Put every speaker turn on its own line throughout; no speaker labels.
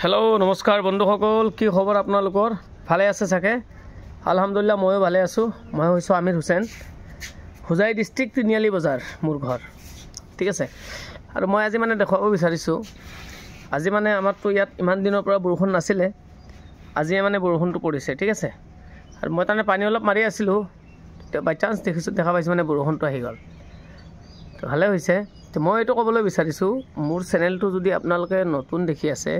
hello नमस्कार बंधुসকল কি খবৰ আপোনালোকৰ ভালে আছে চাগে আলহামদুলিল্লাহ ময়ো ভালে আছো মই হৈছো আমিৰ হুছেইন হুজাই ডিস্ট্ৰিক্ট তিনিআলি বজাৰ মোৰ ঘৰ ঠিক আছে আৰু মই আজি মানে দেখাব বিচাৰিছো আজি মানে আমাৰ তো ইয়াত ইমান দিনৰ পৰা বৰষুণ নাছিলে আজি মানে বৰষুণটো পৰিছে ঠিক আছে আৰু মই তানে পানী অলপ মাৰি আছিলো বাই চান্স দেখা পাইছো মানে বৰষুণটো আহি গল তো ভালে হৈছে তো মই এটো ক'বলৈ বিচাৰিছো মোৰ চেনেলটো যদি আপোনালোকে নতুন দেখি আছে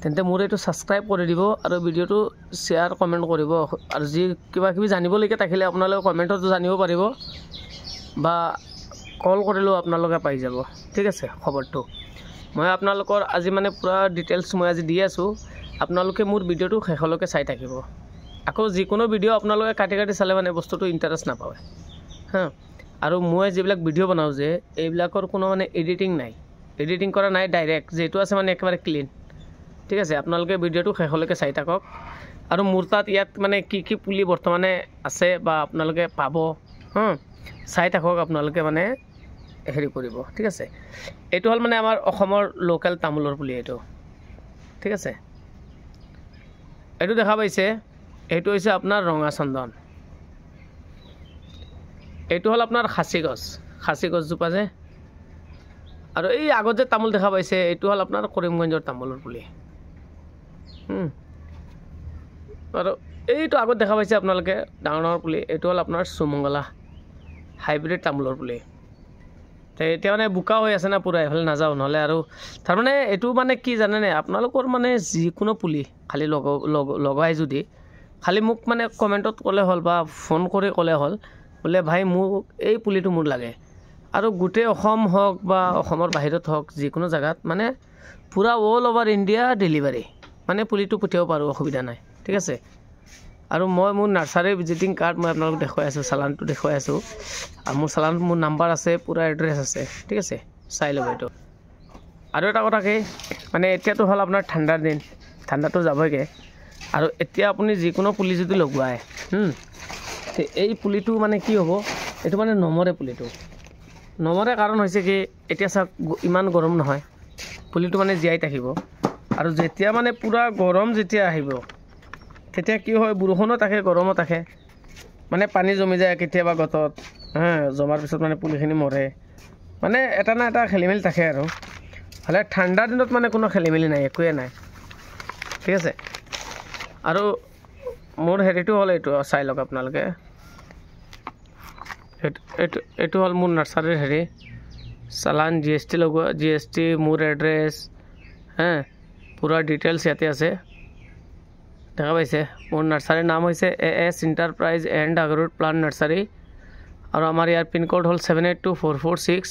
তেন্তে মোৰ এটো সাবস্ক্ৰাইব কৰি দিব আৰু ভিডিওটো শেয়াৰ কমেন্ট কৰিব আৰু যি কিবা কিবি জানিবলৈকে থাকিলে আপোনালোকে কমেন্টত জানিব পাৰিব বা কল কৰিলেও আপোনালোকে পাই যাব ঠিক আছে খবৰটো মই আপোনালোকৰ আজি মানে পুৰা ডিটেইলছ মই আজি দি আছো আপোনালোকে মোৰ ভিডিওটো শেষলৈকে চাই থাকিব আকৌ যিকোনো ভিডিও আপোনালোকে কাটি কাটি চালে মানে বস্তুটো ইন্টাৰেষ্ট নাপায় হা আৰু মই যিবিলাক ভিডিও বনাও যে এইবিলাকৰ কোনো মানে এডিটিং কৰা নাই ডাইৰেক্ট যেটো আছে মানে একেবাৰে ক্লিন ঠিক আছে আপোনালোকে ভিডিওটো শেষলৈকে চাই থাকক আৰু মোৰ তাত ইয়াত মানে কি পুলি বৰ্তমানে আছে বা আপোনালোকে পাব চাই থাকক আপোনালোকে মানে হেৰি কৰিব ঠিক আছে এটো হল মানে আমাৰ অসমৰ লোকাল তামুলৰ পুলি এটো ঠিক আছে এটো দেখা পাইছে এটো হৈছে আপোনাৰ ৰঙা চন্দন এটো হল আপোনাৰ খাসি গছ জোপা যে আৰু এই আগত যে তামুল দেখা পাইছে এটো হল আপোনাৰ কৰিমগঞ্জৰ তামুলৰ পুলি আৰু এইটো আগত দেখা পাইছে আপোনালোকে ডাঙৰ পুলি এটো হল আপোনাৰ সুমঙ্গলা হাইব্ৰিড তামুলৰ পুলি এতিয়া মানে বুকা হৈ আছে না পুৰা এফালে নাযাও নহলে আৰু তাৰ মানে এটো মানে কি জানে নে আপোনালোকৰ মানে যিকোনো পুলি খালি লগাই যদি খালি মোক মানে কমেন্টত ক'লে হল বা ফোন কৰি ক'লে হল বলে ভাই মোক এই পুলিটো মোৰ লাগে আৰু গুটে অসম হক বা অসমৰ বাহিৰত হক যিকোনো জায়গাত মানে পুৰা অল ওভাৰ ইন্ডিয়া ডেলিভাৰী মানে পুলিটো পঠিয়াব পাৰো অসুবিধা নাই ঠিক আছে আৰু মই মোৰ নাৰ্সাৰী ভিজিটিং কাৰ্ড মই আপোনালোক দেখাই আছো চালানটো দেখাই আছো আৰু মোৰ চালান মোৰ নাম্বাৰ আছে পুৰা এড্ৰেছ আছে ঠিক আছে চাই লব এটো আৰু এটা কথা কি মানে এতিয়াটো হল আপোনাৰ ঠাণ্ডাৰ দিন ঠাণ্ডাটো যাবইগে আৰু এতিয়া আপুনি যিকোনো পুলি যদি লগোৱায় এই পুলিটো মানে কি হ'ব এটো মানে নমৰে পুলিটো নমৰে কাৰণ হৈছে কি এতিয়া ইমান গৰম নহয় পুলিটো মানে জিয়াই থাকিব আৰু যেতিয়া মানে পুৰা গৰম যেতিয়া আহিব তেতিয়া কি হয় বৰষুণত থাকে গৰমত থাকে মানে পানী জমি যায় কেতিয়াবা গতত জমাৰ পিছত মানে পুলিখিনি মৰে মানে এটা না এটা খেলিমেলি থাকে আৰু হলে ঠাণ্ডা দিনত মানে কোনো খেলিমেলি নাই একোৱে নাই ঠিক আছে আৰু মোৰ হেৰিটো হল এইটো চাই লওক আপোনালোকে এটো হল মোৰ নাৰ্সাৰীৰ হেৰি চালান জিএসটি লগোৱা জিএসটি মোৰ এড্ৰেছ পুৰা ডিটেইলছ ইয়াতে আছে দেখা পাইছে মোৰ নাৰ্সাৰীৰ নাম হৈছে এএছ এন্টাৰপ্ৰাইজ এণ্ড আগৰুট প্লান নাৰ্সাৰী আৰু আমাৰ ইয়াৰ পিন কোড হল 782446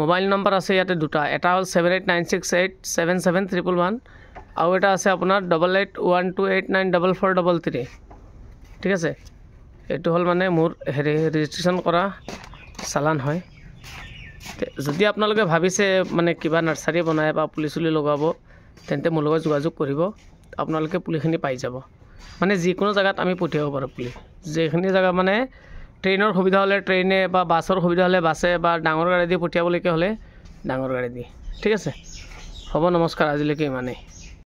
মোবাইল নম্বৰ আছে ইয়াতে দুটা এটা হল 7896877311 আৰু এটা আছে আপোনাৰ 8812894433 ঠিক আছে এটো হল মানে মোৰ হেৰি ৰেজিষ্ট্ৰেচন কৰা চালান হয় যদি আপোনালোকে ভাবিছে মানে কিবা নাৰ্সাৰী বনায় বা পুলি চুলি লগাব তেন্তে মোৰ লগত যোগাযোগ কৰিব আপোনালোকে পুলিখিনি পাই যাব মানে যিকোনো জায়গাত আমি পঠিয়াব পাৰো পুলি যেখিনি জায়গা মানে ট্ৰেইনৰ সুবিধা হলে ট্ৰেইনে বা বাছৰ সুবিধা হলে বাছে বা ডাঙৰ গাড়ী দি পঠিয়াবলৈকে হলে ডাঙৰ গাড়ী দি ঠিক আছে হ'ব নমস্কাৰ আজিলৈকে ইমানেই